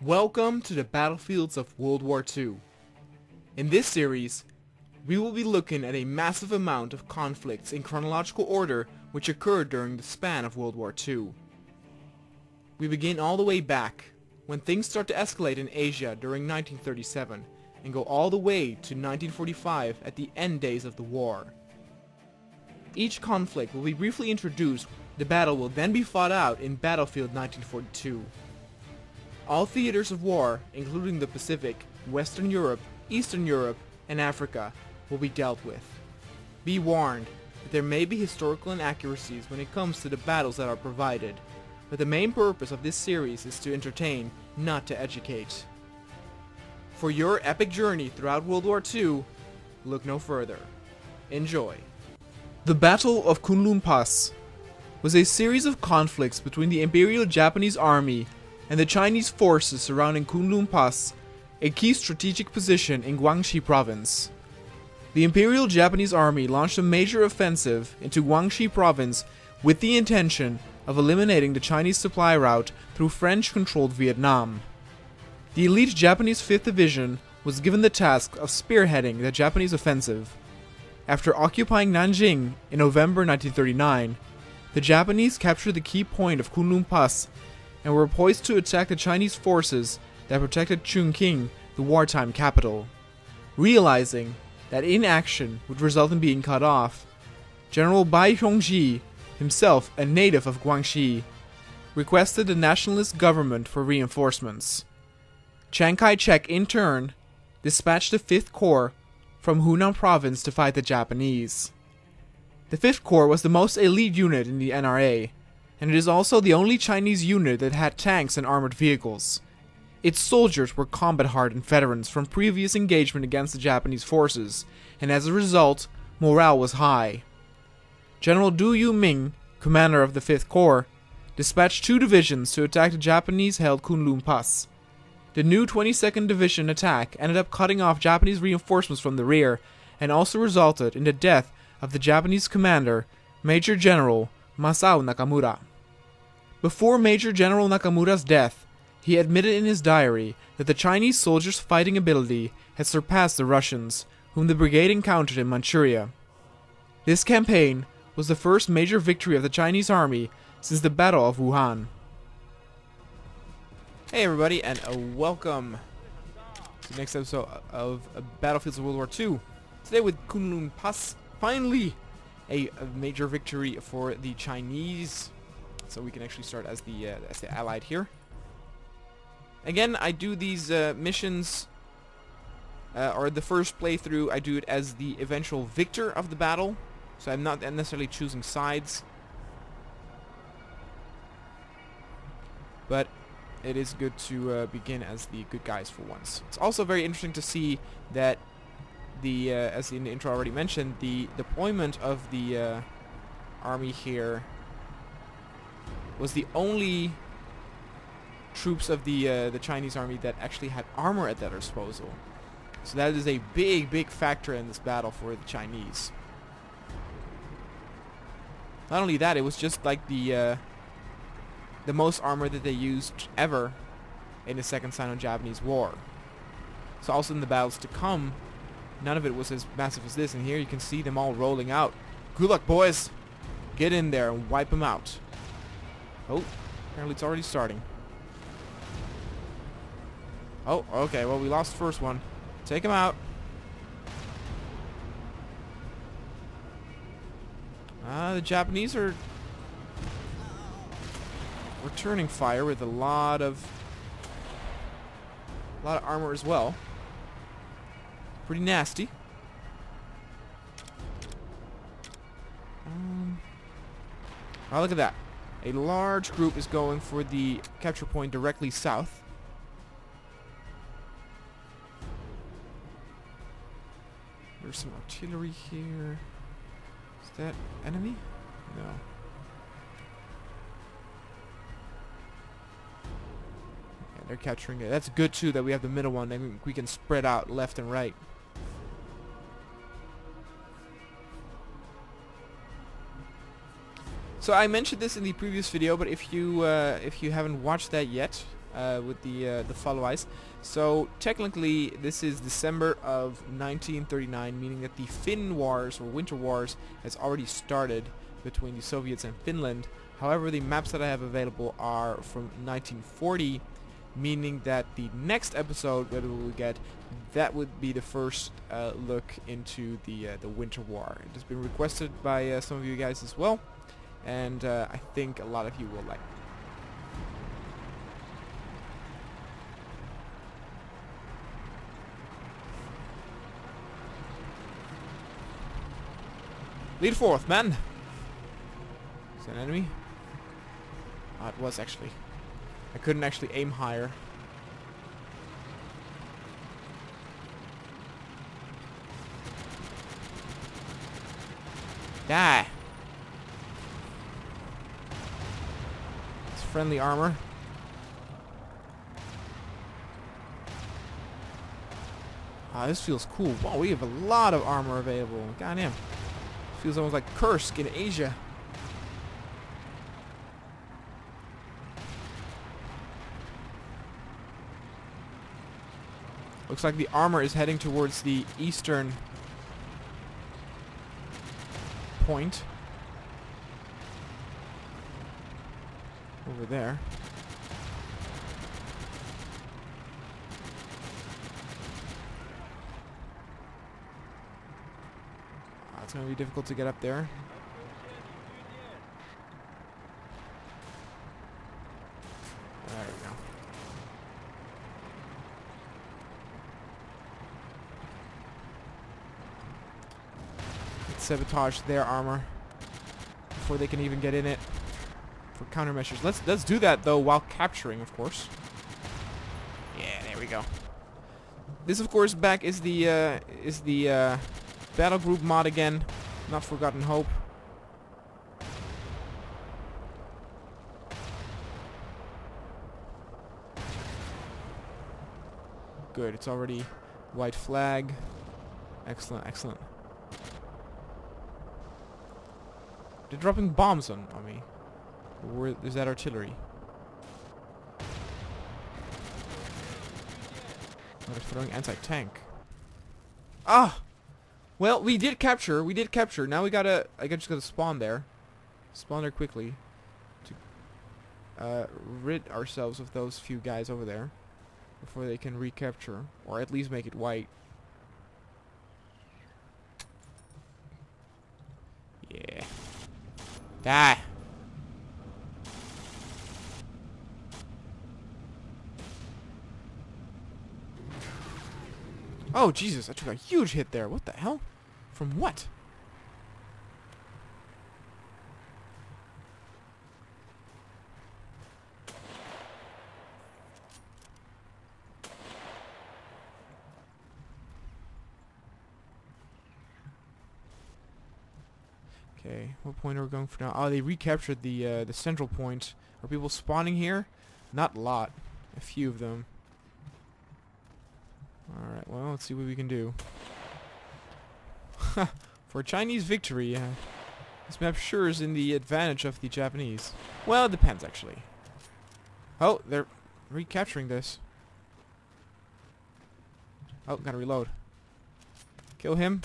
Welcome to the battlefields of World War II. In this series, we will be looking at a massive amount of conflicts in chronological order which occurred during the span of World War II. We begin all the way back, when things start to escalate in Asia during 1937, and go all the way to 1945 at the end days of the war. Each conflict will be briefly introduced, the battle will then be fought out in Battlefield 1942. All theaters of war, including the Pacific, Western Europe, Eastern Europe, and Africa, will be dealt with. Be warned that there may be historical inaccuracies when it comes to the battles that are provided, but the main purpose of this series is to entertain, not to educate. For your epic journey throughout World War II, look no further. Enjoy. The Battle of Kunlun Pass was a series of conflicts between the Imperial Japanese Army and the Chinese forces surrounding Kunlun Pass, a key strategic position in Guangxi province. The Imperial Japanese Army launched a major offensive into Guangxi province with the intention of eliminating the Chinese supply route through French-controlled Vietnam. The elite Japanese 5th Division was given the task of spearheading the Japanese offensive. After occupying Nanjing in November 1939, the Japanese captured the key point of Kunlun Pass and were poised to attack the Chinese forces that protected Chongqing, the wartime capital. Realizing that inaction would result in being cut off, General Bai Hongji, himself a native of Guangxi, requested the nationalist government for reinforcements. Chiang Kai-shek, in turn, dispatched the 5th Corps from Hunan province to fight the Japanese. The 5th Corps was the most elite unit in the NRA, and it is also the only Chinese unit that had tanks and armored vehicles. Its soldiers were combat-hardened veterans from previous engagement against the Japanese forces, and as a result, morale was high. General Du Yu-ming, commander of the 5th Corps, dispatched 2 divisions to attack the Japanese-held Kunlun Pass. The new 22nd Division attack ended up cutting off Japanese reinforcements from the rear, and also resulted in the death of the Japanese commander, Major General Masao Nakamura. Before Major General Nakamura's death, he admitted in his diary that the Chinese soldiers' fighting ability had surpassed the Russians, whom the brigade encountered in Manchuria. This campaign was the first major victory of the Chinese army since the Battle of Wuhan. Hey everybody, and welcome to the next episode of Battlefields of World War II. Today with Kunlun Pass, finally a major victory for the Chinese, so we can actually start as the Allied here. Again, I do these missions, or the first playthrough, I do it as the eventual victor of the battle, so I'm not necessarily choosing sides. But it is good to begin as the good guys for once. It's also very interesting to see that the, as in the intro already mentioned, the deployment of the army here was the only troops of the Chinese army that actually had armor at their disposal. So that is a big factor in this battle for the Chinese. Not only that, it was just like the most armor that they used ever in the Second Sino-Japanese War. So also in the battles to come, none of it was as massive as this, and here you can see them all rolling out. Good luck, boys! Get in there and wipe them out. Oh, apparently it's already starting. Oh, okay, well we lost the first one. Take him out. The Japanese are returning fire with a lot of armor as well. Pretty nasty. Oh, look at that. A large group is going for the capture point directly south. There's some artillery here. Is that enemy? No. Yeah, they're capturing it. That's good too that we have the middle one. Then we can spread out left and right. So I mentioned this in the previous video, but if you haven't watched that yet, with the follow-eyes. So technically this is December of 1939, meaning that the Finn Wars or Winter Wars has already started between the Soviets and Finland. However, the maps that I have available are from 1940, meaning that the next episode that we will get, that would be the first look into the Winter War. It has been requested by some of you guys as well, and I think a lot of you will like. Lead forth, man! Is that an enemy? Oh, it was actually. I couldn't actually aim higher. Die! It's friendly armor. Ah, this feels cool. Wow, we have a lot of armor available. Goddamn. Feels almost like Kursk in Asia. Looks like the armor is heading towards the eastern point. Over there. It's going to be difficult to get up there. There we go. Let's sabotage their armor before they can even get in it for countermeasures. Let's do that though while capturing, of course. Yeah, there we go. This, of course, back is the Battle Group mod again, not Forgotten Hope. Good, it's already white flag. Excellent, excellent. They're dropping bombs on me. Where is that artillery? Oh, they're throwing anti-tank. Ah! Well, we did capture. Now I just gotta spawn there. Spawn there quickly. To rid ourselves of those few guys over there. Before they can recapture. Or at least make it white. Yeah. Die! Oh, Jesus, I took a huge hit there. What the hell? From what? Okay, what point are we going for now? Oh, they recaptured the central point. Are people spawning here? Not a lot. A few of them. Alright, well, let's see what we can do. For a Chinese victory, this map sure is in the advantage of the Japanese. Well, it depends, actually. Oh, they're recapturing this. Oh, gotta reload. Kill him.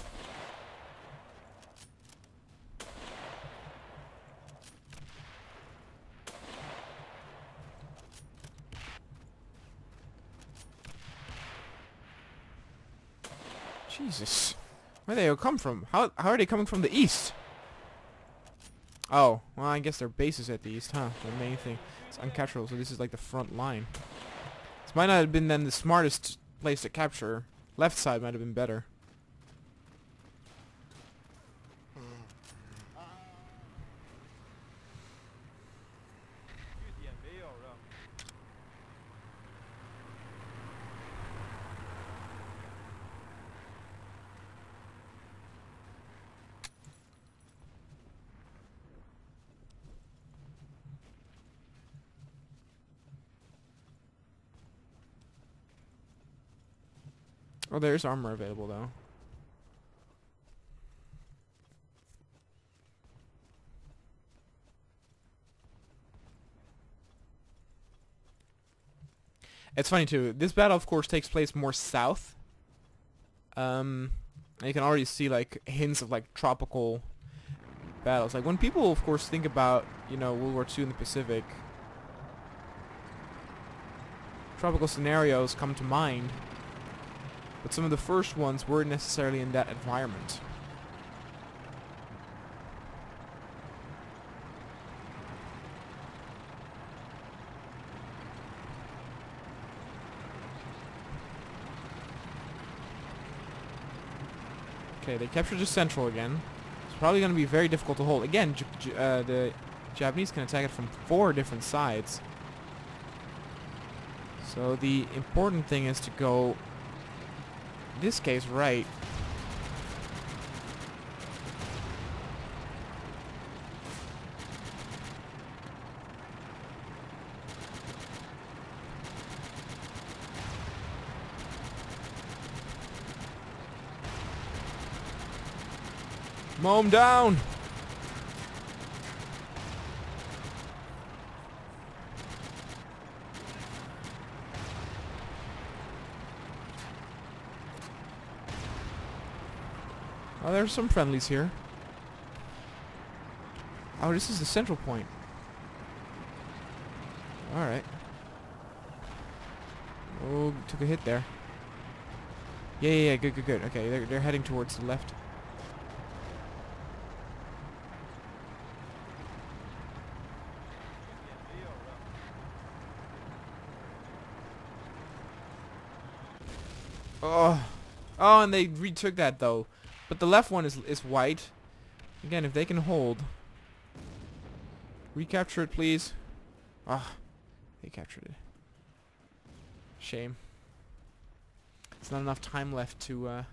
Jesus. Where they come from? How are they coming from the east? Oh, well, I guess their base is at the east, huh? The main thing. It's uncapturable, so this is like the front line. This might not have been then the smartest place to capture. Left side might have been better. Oh, there's armor available, though. It's funny too. This battle, of course, takes place more south. And you can already see like hints of like tropical battles. Like when people, of course, think about, you know, World War II in the Pacific, tropical scenarios come to mind. But some of the first ones weren't necessarily in that environment. Okay, they captured the central again. It's probably going to be very difficult to hold. Again, the Japanese can attack it from 4 different sides. So the important thing is to go, in this case, right. Mow him down! Oh, there's some friendlies here. Oh, this is the central point. Alright. Oh, took a hit there. Yeah, good. Okay, they're heading towards the left. Oh, and they retook that though. But the left one is white. Again, if they can hold. Recapture it, please. Ah, they captured it. Shame. There's not enough time left to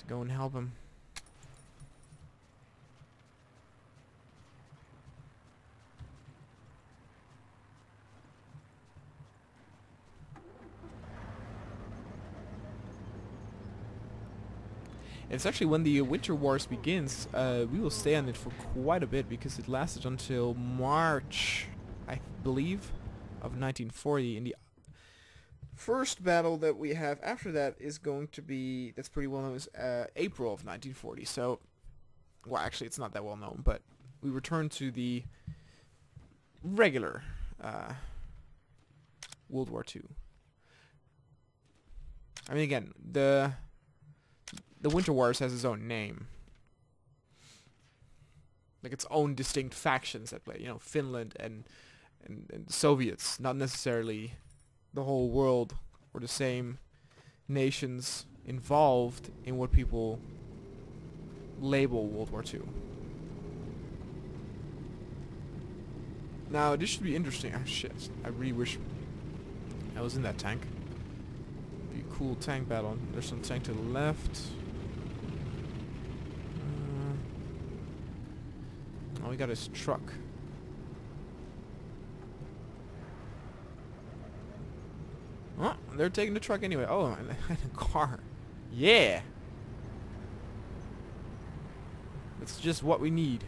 go and help him. It's actually when the Winter Wars begins, we will stay on it for quite a bit because it lasted until March, I believe, of 1940. And the first battle that we have after that is going to be, that's pretty well known, as April of 1940. So, well, actually it's not that well known, but we return to the regular World War II. I mean, again, the Winter Wars has its own name. Like its own distinct factions that play, you know, Finland and Soviets, not necessarily the whole world or the same nations involved in what people label World War II. Now, this should be interesting. Oh shit, I really wish I was in that tank. Be a cool tank battle. There's some tank to the left. Oh, we got his truck. Oh, they're taking the truck anyway. Oh, and a car. Yeah! That's just what we need.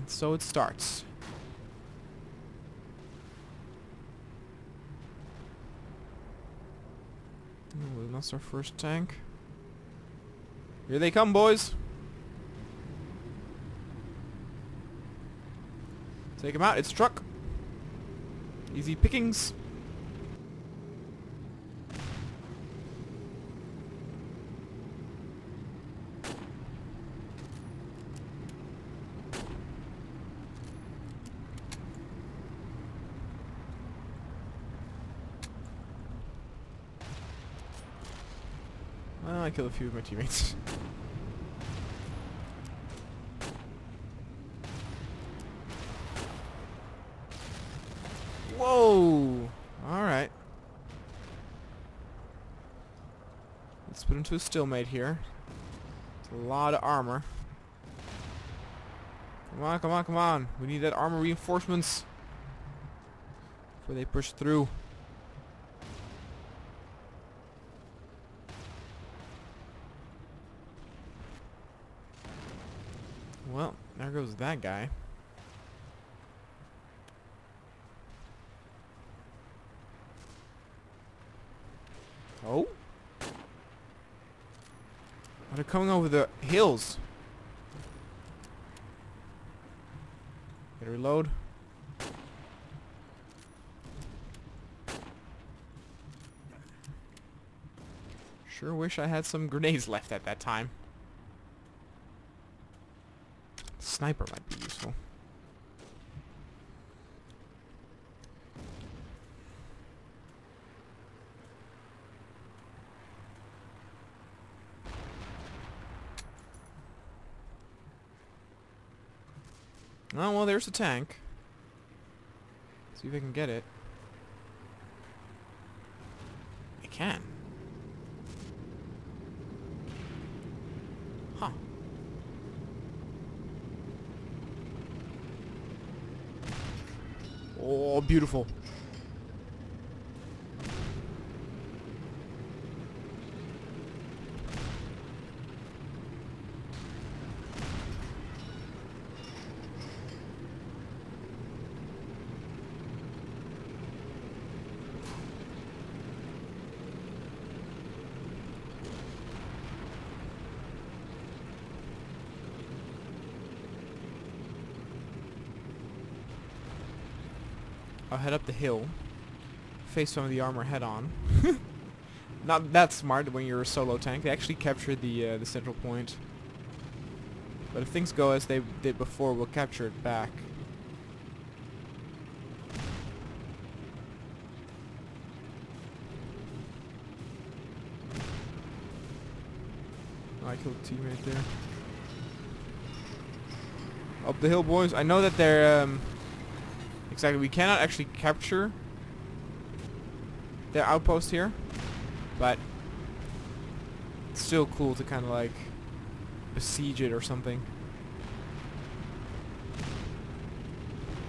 So it starts. Oh, we lost our first tank. Here they come, boys. Take him out. It's a truck. Easy pickings. Well, I killed a few of my teammates. Whoa! Alright. Let's put him to a stalemate here. It's a lot of armor. Come on. We need that armor reinforcements. before they push through. Well, there goes that guy. Oh? They're coming over the hills. Gotta reload. Sure wish I had some grenades left at that time. Sniper might be useful. Oh, well, there's a tank. See if I can get it. I can. Huh. Oh, beautiful. I'll head up the hill, face some of the armor head on. Not that smart when you're a solo tank. They actually captured the central point. But if things go as they did before, we'll capture it back. Oh, I killed a teammate there. Up the hill, boys. I know that they're exactly, we cannot actually capture their outpost here, but it's still cool to kind of like besiege it or something.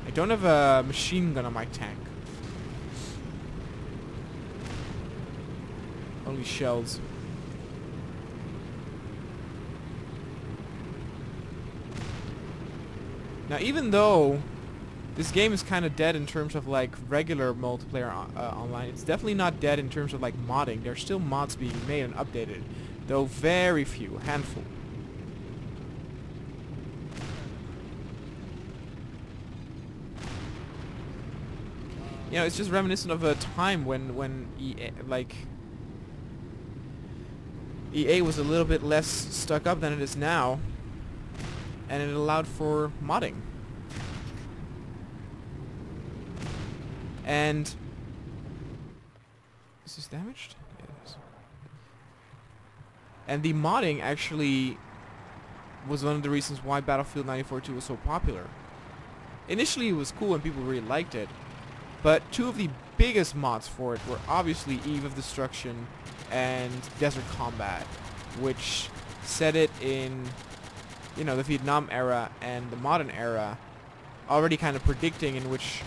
I don't have a machine gun on my tank. Only shells. Now, even though this game is kind of dead in terms of like regular multiplayer online, it's definitely not dead in terms of like modding. There's still mods being made and updated, though very few, a handful. You know, it's just reminiscent of a time when EA was a little bit less stuck up than it is now, and it allowed for modding. And is this damaged? Yeah, it is. And the modding actually was one of the reasons why Battlefield 94-2 was so popular. Initially it was cool and people really liked it, but two of the biggest mods for it were obviously Eve of Destruction and Desert Combat, which set it in, you know, the Vietnam era and the modern era, already kind of predicting in which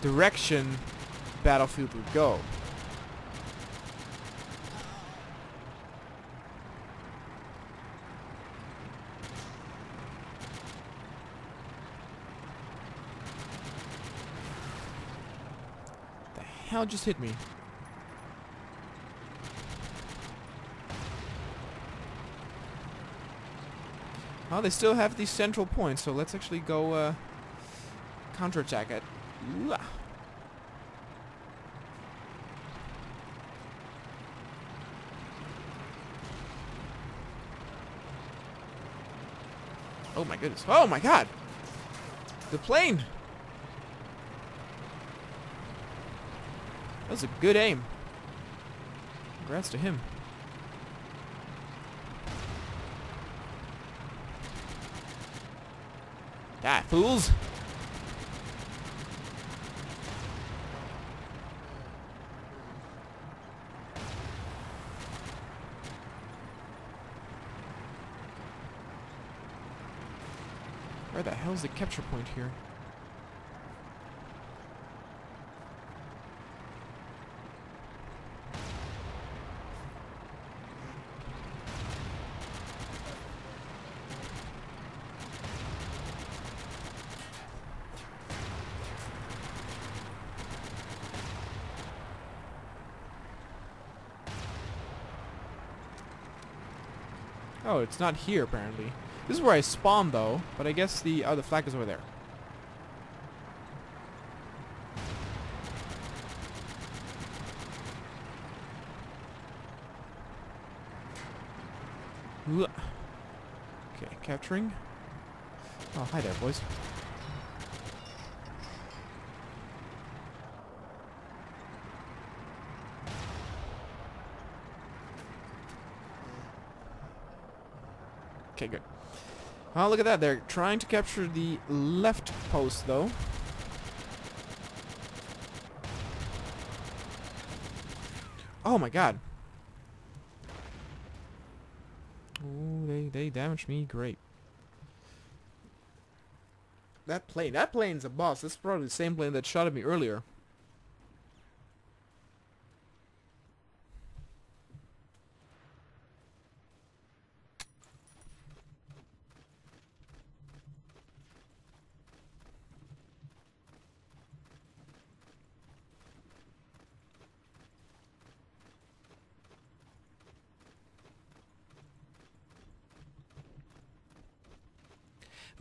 direction Battlefield would go. The hell just hit me? Well, they still have these central points, so let's actually go counterattack it. Ooh. Oh my goodness. Oh my god! The plane! That was a good aim. Congrats to him. Die, fools! Where the hell's the capture point here? Oh, it's not here apparently. This is where I spawned though, but I guess the flag is over there. Okay, capturing. Oh, hi there, boys. Okay, good. Oh, look at that. They're trying to capture the left post, though. Oh, my God. Oh, they damaged me. Great. That plane's a boss. This is probably the same plane that shot at me earlier.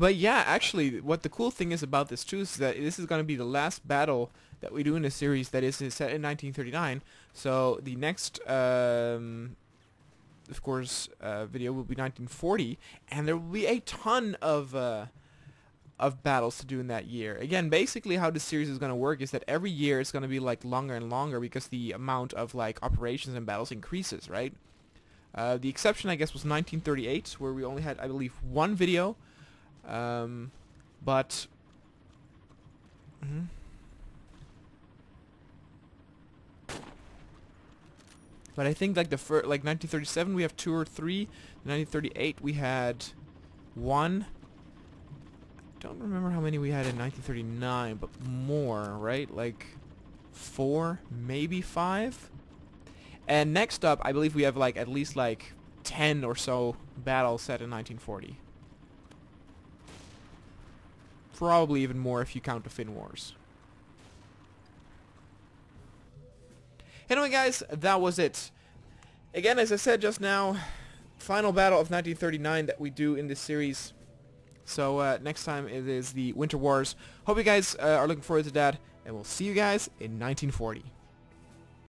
But yeah, actually, what the cool thing is about this too is that this is going to be the last battle that we do in the series that is set in 1939. So the next, of course, video will be 1940, and there will be a ton of battles to do in that year. Again, basically how this series is going to work is that every year it's going to be like longer and longer because the amount of like operations and battles increases, right? The exception, I guess, was 1938, where we only had, I believe, one video. But but I think like like 1937 we have 2 or 3. 1938 we had 1. Don't remember how many we had in 1939, but more, right? Like 4, maybe 5. And next up, I believe we have like at least like 10 or so battles set in 1940. Probably even more if you count the Fin Wars. Anyway, guys, that was it. Again, as I said just now, final battle of 1939 that we do in this series. So next time it is the Winter Wars. Hope you guys are looking forward to that, and we'll see you guys in 1940.